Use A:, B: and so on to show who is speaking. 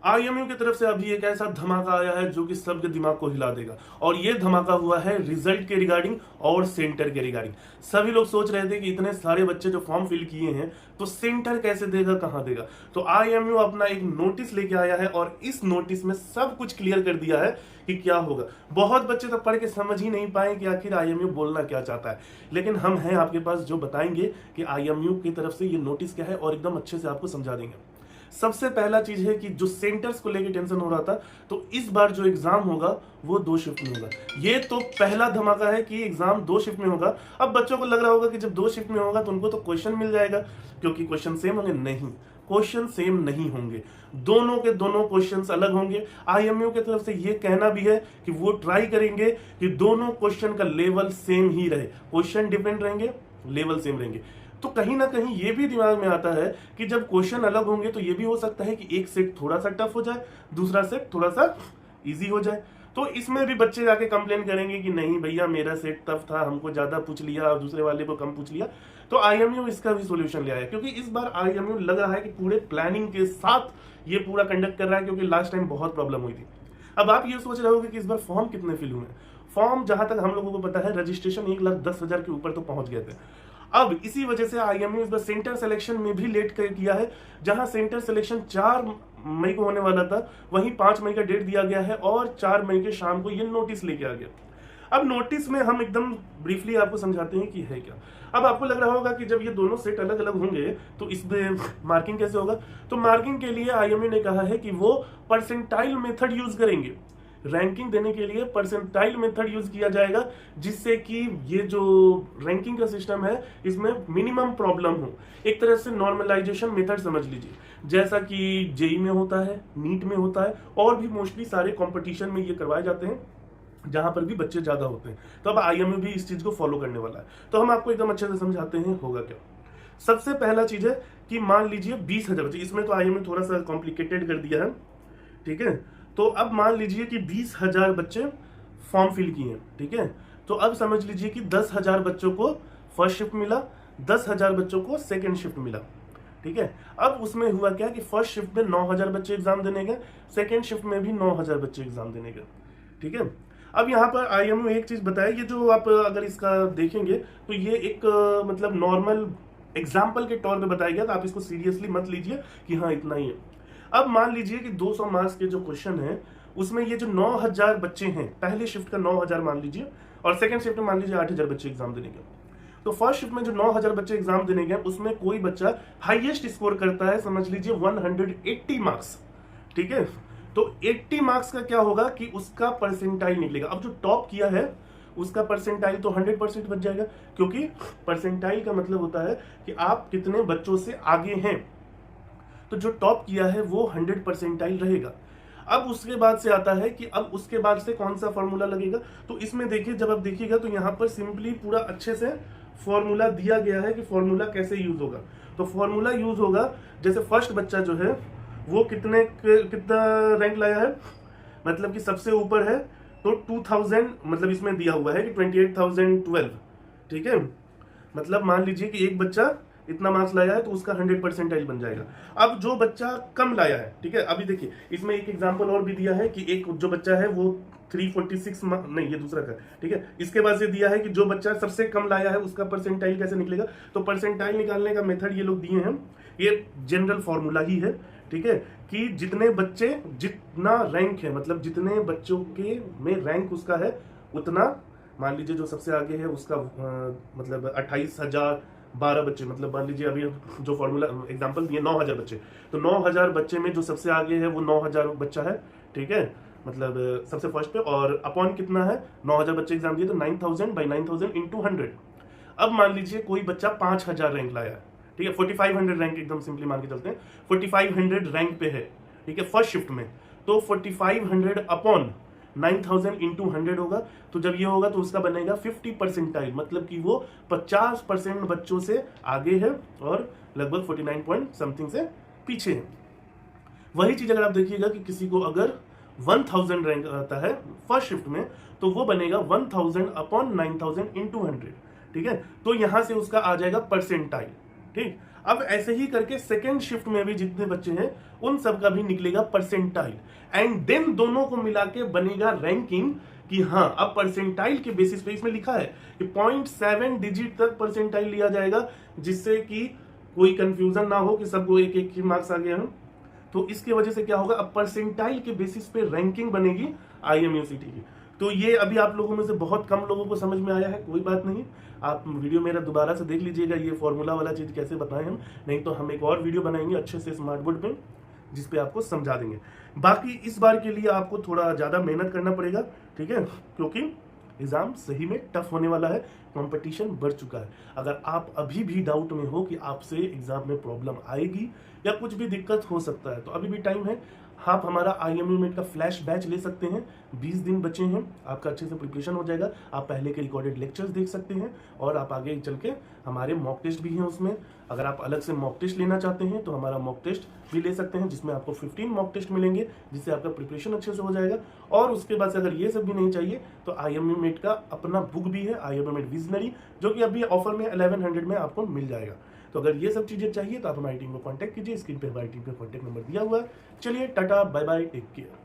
A: IMU की तरफ से अभी एक ऐसा धमाका आया है जो कि सबके दिमाग को हिला देगा, और ये धमाका हुआ है रिजल्ट के रिगार्डिंग और सेंटर के रिगार्डिंग। सभी लोग सोच रहे थे कि इतने सारे बच्चे जो फॉर्म फिल किए हैं तो सेंटर कैसे देगा, कहां देगा। तो आईएमयू अपना एक नोटिस लेके आया है और इस नोटिस में सब कुछ क्लियर कर दिया है कि क्या होगा। बहुत बच्चे तो पढ़ के समझ ही नहीं पाए कि आखिर आईएमयू बोलना क्या चाहता है, लेकिन हम हैं आपके पास जो बताएंगे कि आईएमयू की तरफ से ये नोटिस क्या है और एकदम अच्छे से आपको समझा देंगे। सबसे पहला चीज है कि जो सेंटर्स को लेके टेंशन हो रहा था, तो इस बार जो एग्जाम होगा वो 2 शिफ्ट में होगा। ये तो पहला धमाका है कि एग्जाम 2 शिफ्ट में होगा। अब बच्चों को लग रहा होगा कि जब 2 शिफ्ट में होगा तो उनको तो क्वेश्चन मिल जाएगा, क्योंकि क्वेश्चन सेम होंगे। नहीं, क्वेश्चन सेम नहीं होंगे, दोनों के दोनों क्वेश्चंस अलग होंगे। आईएमयू की तरफ से ये कहना भी है कि वो ट्राई करेंगे कि दोनों क्वेश्चन का लेवल सेम ही रहे। क्वेश्चन डिफरेंट रहेंगे, लेवल सेम रहेंगे। तो कहीं ना कहीं ये भी दिमाग में आता है कि जब क्वेश्चन अलग होंगे तो ये भी हो सकता है कि एक सेट थोड़ा सा टफ हो जाए, दूसरा सेट थोड़ा सा इजी हो जाए। तो इसमें भी बच्चे जाके कंप्लेन करेंगे कि नहीं भैया मेरा सेट टफ था, हमको ज्यादा पूछ लिया और दूसरे वाले को कम पूछ लिया। तो आईएमयू इसका भी सोल्यूशन ले आया, क्योंकि इस बार आईएमयू लग रहा है कि पूरे प्लानिंग के साथ ये पूरा कंडक्ट कर रहा है, क्योंकि लास्ट टाइम बहुत प्रॉब्लम हुई थी। अब आप ये सोच रहे होगे कि इस बार फॉर्म कितने फिल हुए। फॉर्म जहां तक हम लोगों को पता है रजिस्ट्रेशन 1,10,000 के ऊपर तो पहुंच गए थे। अब इसी वजह से आईएमयू इस बार सेंटर सिलेक्शन में भी लेट कर किया है। जहां सेंटर सिलेक्शन 4 मई को होने वाला था, वहीं 5 मई का डेट दिया गया है और 4 मई के शाम को ये नोटिस लेके आ गया। अब नोटिस में हम एकदम ब्रीफली आपको समझाते हैं कि है क्या। अब आपको लग रहा होगा कि जब ये दोनों सेट अलग अलग होंगे तो इसमें मार्किंग कैसे होगा। तो मार्किंग के लिए आईएमयू ने कहा है कि वो परसेंटाइल मेथड यूज करेंगे। रैंकिंग देने के लिए परसेंटाइल मेथड यूज किया जाएगा, जिससे कि ये जो रैंकिंग का सिस्टम है इसमें मिनिमम प्रॉब्लम हो। एक तरह से नॉर्मलाइजेशन मेथड समझ लीजिए, जैसा कि जेई में होता है, नीट में होता है, और भी मोस्टली सारे कंपटीशन में ये करवाए जाते हैं जहां पर भी बच्चे ज्यादा होते हैं। तो अब आईएमयू भी इस चीज को फॉलो करने वाला है। तो हम आपको एकदम अच्छे से समझाते हैं होगा क्या। सबसे पहला चीज है कि मान लीजिए 20,000 बच्चे, इसमें तो आईएमयू थोड़ा सा कॉम्प्लिकेटेड कर दिया है, ठीक है। तो अब मान लीजिए कि 20,000 बच्चे फॉर्म फिल किए हैं, ठीक है। तो अब समझ लीजिए कि 10,000 बच्चों को फर्स्ट शिफ्ट मिला, 10,000 बच्चों को सेकंड शिफ्ट मिला, ठीक है। अब उसमें हुआ क्या कि फर्स्ट शिफ्ट में 9,000 बच्चे एग्जाम देने गए, सेकंड शिफ्ट में भी 9,000 बच्चे एग्जाम देने गए, ठीक है। अब यहाँ पर आईएमयू एक चीज बताया, ये जो आप अगर इसका देखेंगे तो ये एक मतलब नॉर्मल एग्जाम्पल के तौर पे बताया गया, तो आप इसको सीरियसली मत लीजिए कि हाँ इतना ही है। अब मान लीजिए कि 200 मार्क्स के जो क्वेश्चन है उसमें ये जो 9,000 बच्चे हैं, पहले शिफ्ट का 9,000 मान लीजिए और सेकंड शिफ्ट में मान लीजिए 8,000 बच्चे एग्जाम देने गए। तो फर्स्ट शिफ्ट में जो 9,000 बच्चे एग्जाम देने गए उसमें कोई बच्चा हाईएस्ट स्कोर करता है, समझ लीजिए 180 मार्क्स, ठीक है। तो 80 मार्क्स का क्या होगा कि उसका परसेंटाइल निकलेगा। अब जो टॉप किया है उसका परसेंटाइल तो 100% बच जाएगा, क्योंकि परसेंटाइल का मतलब होता है कि आप कितने बच्चों से आगे हैं। तो जो टॉप किया है वो 100 परसेंटाइल रहेगा। अब उसके बाद से आता है कि अब उसके बाद से कौन सा फॉर्मूला लगेगा। तो इसमें देखिए, जब आप देखिएगा तो यहाँ पर सिंपली पूरा अच्छे से फॉर्मूला दिया गया है कि फॉर्मूला कैसे यूज होगा। तो फॉर्मूला यूज होगा, जैसे फर्स्ट बच्चा जो है वो कितना रैंक लाया है, मतलब कि सबसे ऊपर है, तो 2000 मतलब इसमें दिया हुआ है कि 28,012, ठीक है। मतलब मान लीजिए कि एक बच्चा इतना मार्क्स लाया है तो उसका 100 परसेंटाइल बन जाएगा। अब जो बच्चा कम लाया है, ठीक है, अभी देखिए इसमें एक एग्जांपल और भी दिया है कि एक जो बच्चा है वो 346 नहीं, ये दूसरा का, ठीक है। इसके बाद से दिया है कि जो बच्चा सबसे कम लाया है उसका परसेंटाइल कैसे निकलेगा। तो परसेंटाइल निकालने का मेथड ये लोग दिए हैं, ये जनरल फॉर्मूला ही है, ठीक है, कि जितने बच्चे जितना रैंक है, मतलब जितने बच्चों के में रैंक उसका है उतना, मान लीजिए जो सबसे आगे है उसका मतलब 28,012 बच्चे, मतलब मान लीजिए अभी जो फॉर्मूला एग्जांपल दिए 9,000 बच्चे, तो 9,000 बच्चे में जो सबसे आगे है वो 9,000 बच्चा है, ठीक है, मतलब सबसे फर्स्ट पे, और अपॉन कितना है 9,000 बच्चे एग्जाम दिए तो 9,000 बाई 9,000 इंटू 100। अब मान लीजिए कोई बच्चा 5,000 रैंक लाया है, ठीक है, 4,500 रैंक एकदम सिंपली मान के चलते हैं, 4,500 रैंक पे है, ठीक है, फर्स्ट शिफ्ट में। तो 4,500 अपॉन 9,000 इंटू 100 होगा। तो जब ये होगा तो उसका बनेगा 50 परसेंटाइल, मतलब कि वो 50% बच्चों से आगे है और लगभग 49 पॉइंट समथिंग से पीछे है। वही चीज अगर आप देखिएगा कि किसी को अगर 1,000 रैंक आता है फर्स्ट शिफ्ट में, तो वो बनेगा 1,000 अपॉन 9,000 इंटू 100, ठीक है। तो यहां से उसका आ जाएगा परसेंटाइल, ठीक। अब ऐसे ही करके सेकेंड शिफ्ट में भी जितने बच्चे हैं उन सब का भी निकलेगा परसेंटाइल, एंड देन दोनों को मिला के बनेगा रैंकिंग कि हाँ अब परसेंटाइल के बेसिस पे इसमें लिखा है कि 0.7 डिजिट तक परसेंटाइल लिया जाएगा, जिससे कि कोई कंफ्यूजन ना हो कि सबको एक एक मार्क्स आ गए हैं। तो इसकी वजह से क्या होगा, अब परसेंटाइल के बेसिस पे रैंकिंग बनेगी IMUCT की। तो ये अभी आप लोगों में से बहुत कम लोगों को समझ में आया है, कोई बात नहीं, आप वीडियो मेरा दोबारा से देख लीजिएगा, ये फॉर्मूला वाला चीज कैसे बताएं हम, नहीं तो हम एक और वीडियो बनाएंगे अच्छे से स्मार्ट बोर्ड पे जिसपे आपको समझा देंगे। बाकी इस बार के लिए आपको थोड़ा ज्यादा मेहनत करना पड़ेगा, ठीक है, क्योंकि एग्जाम सही में टफ होने वाला है, कंपटीशन बढ़ चुका है। अगर आप अभी भी डाउट में हो कि आपसे एग्जाम में प्रॉब्लम आएगी या कुछ भी दिक्कत हो सकता है, तो अभी भी टाइम है। आप हमारा IMU-MET का फ्लैश बैच ले सकते हैं, 20 दिन बचे हैं, आपका अच्छे से प्रिपरेशन हो जाएगा। आप पहले के रिकॉर्डेड लेक्चर्स देख सकते हैं और आप आगे चल के हमारे मॉक टेस्ट भी हैं उसमें। अगर आप अलग से मॉक टेस्ट लेना चाहते हैं तो हमारा मॉक टेस्ट भी ले सकते हैं, जिसमें आपको 15 मॉक टेस्ट मिलेंगे, जिससे आपका प्रिपरेशन अच्छे से हो जाएगा। और उसके बाद से अगर ये सब भी नहीं चाहिए तो IMU-MET का अपना बुक भी है, IMU-MET विजनरी, जो कि अभी ऑफर में 1100 में आपको मिल जाएगा। तो अगर ये सब चीजें चाहिए तो आप हमारी टीम को कांटेक्ट कीजिए, स्क्रीन पे हमारी टीम का कांटेक्ट नंबर दिया हुआ है। चलिए tata bye bye, take care.